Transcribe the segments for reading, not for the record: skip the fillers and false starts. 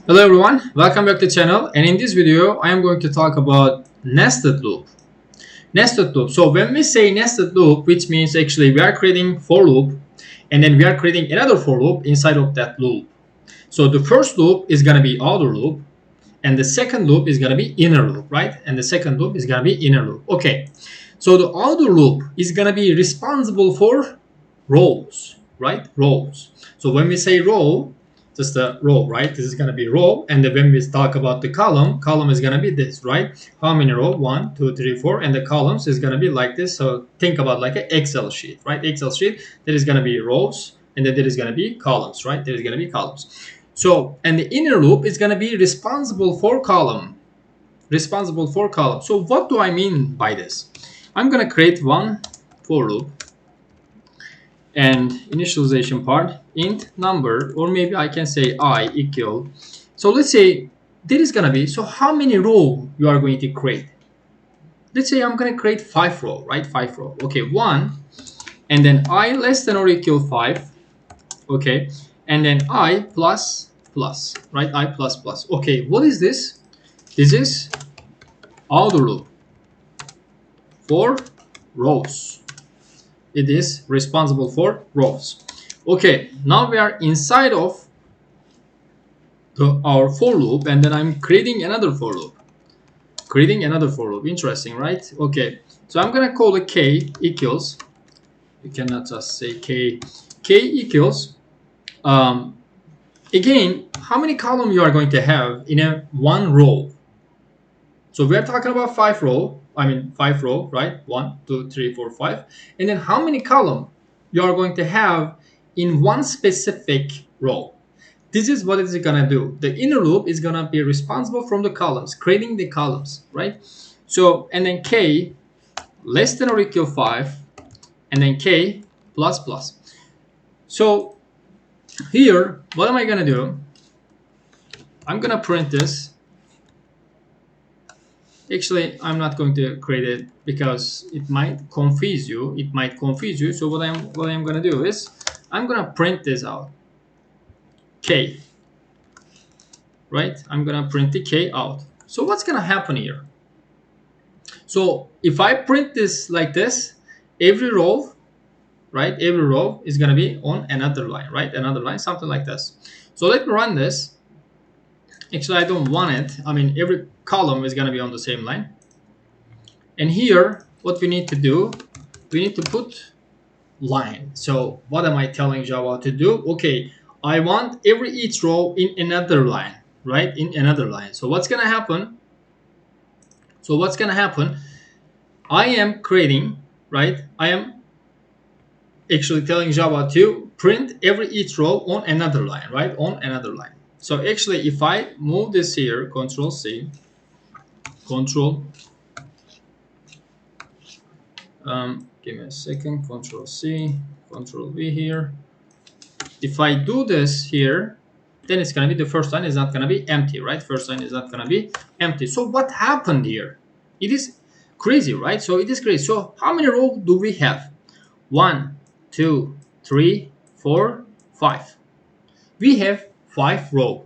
Hello everyone, welcome back to the channel, and in this video I am going to talk about nested loop. Nested loop. So when we say nested loop, which means actually we are creating for loop and then we are creating another for loop inside of that loop. So the first loop is going to be outer loop and the second loop is going to be inner loop, right? And the second loop is going to be inner loop. Okay. So the outer loop is going to be responsible for rows, right? Rows. So when we say row, just a row, right? This is going to be row. And then when we talk about the column is going to be this, right? How many row? 1, 2, 3, 4. And the columns is going to be like this. So think about like an Excel sheet, right? Excel sheet. There is going to be rows and then there is going to be columns, right? There is going to be columns. So, and the inner loop is going to be responsible for column. Responsible for column. So what do I mean by this? I'm going to create one for loop and initialization part int number, or maybe I can say I equal. So let's say there is gonna be, so how many row you are going to create? Let's say I'm gonna create 5 row, right? 5 row. Okay, 1 and then I less than or equal 5. Okay, and then I plus plus, right? I plus plus. Okay, what is this? This is outer loop for rows. It is responsible for rows. Okay, now we are inside of our for loop, and then I'm creating another for loop. Creating another for loop. Interesting, right? Okay, so I'm gonna call it k equals. You cannot just say k. K equals. Again, how many column you are going to have in a one row? So we are talking about 5 row. I mean 5 row, right? 1, 2, 3, 4, 5. And then how many column you are going to have in one specific row? This is what it's gonna do. The inner loop is gonna be responsible from the columns, creating the columns, right? So, and then k less than or equal 5, and then k plus plus. So here, what am I gonna do? I'm gonna print this. Actually, I'm not going to create it because it might confuse you. It might confuse you. So what I'm gonna do is I'm gonna print this out. K, right? I'm gonna print the k out. So what's gonna happen here? So if I print this like this, every row, right? Every row is gonna be on another line, right? Another line, something like this. So let me run this. Actually, I don't want it. I mean, every column is gonna be on the same line. And here, what we need to do, we need to put line. So what am I telling Java to do? Okay, I want every each row in another line, right? In another line. So what's gonna happen? So what's gonna happen? I am creating, right? I am actually telling Java to print every each row on another line, right? On another line. So actually, if I move this here, Control C, Control, give me a second, Control C, Control V here. If I do this here, then it's gonna be the first line is not gonna be empty, right? First line is not gonna be empty. So what happened here? It is crazy, right? So it is crazy. So how many rows do we have? 1, 2, 3, 4, 5. We have 5 row,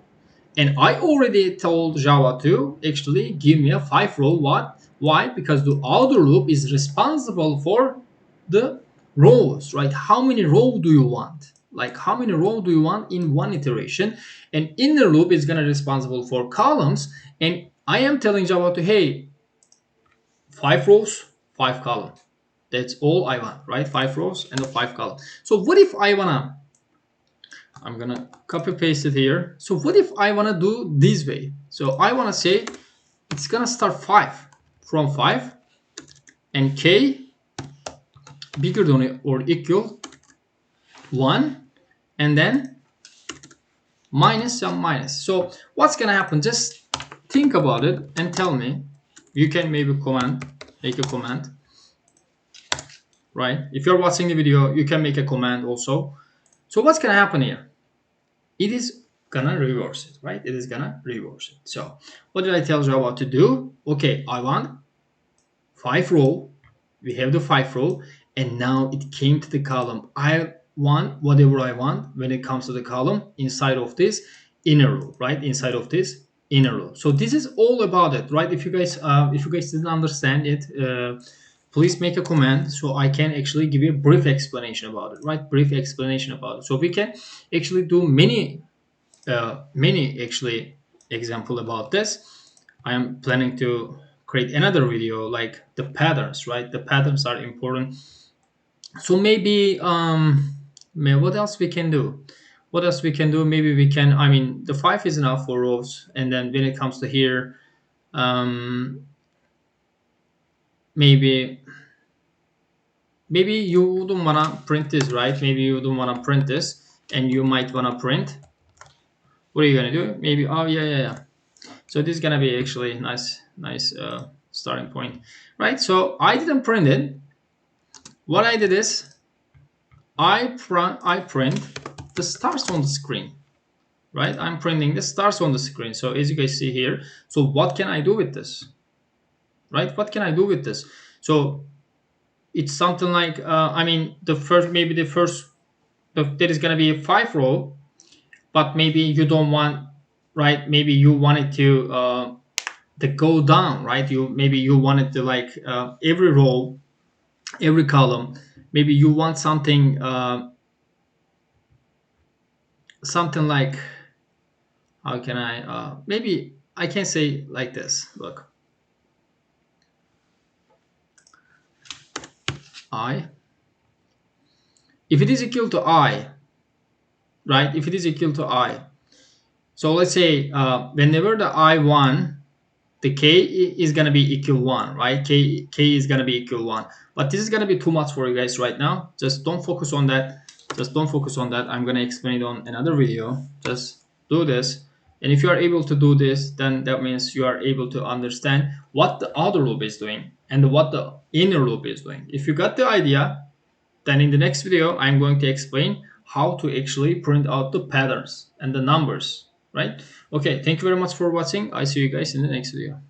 and I already told Java to actually give me a 5 row. What? Why? Because the outer loop is responsible for the rows, right? How many row do you want? Like how many row do you want in one iteration? And inner loop is gonna be responsible for columns, and I am telling Java to, hey, 5 rows, 5 column. That's all I want, right? 5 rows and a 5 column. So what if I wanna, I'm gonna copy paste it here. So what if I wanna do this way? So I wanna say it's gonna start 5 from 5 and k bigger than or equal 1 and then minus some minus. So what's gonna happen? Just think about it and tell me. You can maybe make a comment, right? If you're watching the video, you can make a comment also. So what's gonna happen here? It is gonna reverse it, right? It is gonna reverse it. So what did I tell Java to do? Okay, I want 5 row. We have the 5 row, and now it came to the column. I want whatever I want when it comes to the column inside of this. inner loop, right? Inside of this inner loop. So this is all about it, right? If you guys didn't understand it, please make a comment so I can actually give you a brief explanation about it, right? Brief explanation about it. So we can actually do many actually example about this. I am planning to create another video like the patterns, right? The patterns are important. So maybe what else we can do? What else we can do? Maybe we can, I mean, the 5 is enough for rows, and then when it comes to here, um maybe you don't wanna print this, right? Maybe you don't wanna print this, and you might wanna print. What are you gonna do? Maybe, oh yeah. So this is gonna be actually nice starting point, right? So I didn't print it. What I did is I print the stars on the screen, right? I'm printing the stars on the screen. So as you guys see here, so what can I do with this, right? What can I do with this? So it's something like, I mean, there is gonna be a 5 row, but maybe you don't want, right? Maybe you want it to go down, right? You want it to like every row, every column. Maybe you want something like, how can I? Maybe I can say like this. Look, I. If it is equal to I, right? If it is equal to I, so let's say whenever the I1, the k is gonna be equal 1, right? K is gonna be equal 1. But this is gonna be too much for you guys right now. Just don't focus on that. Just don't focus on that. I'm gonna explain it on another video. Just do this. And if you are able to do this, then that means you are able to understand what the outer loop is doing and what the inner loop is doing. If you got the idea, then in the next video, I'm going to explain how to actually print out the patterns and the numbers, right? Okay, thank you very much for watching. I see you guys in the next video.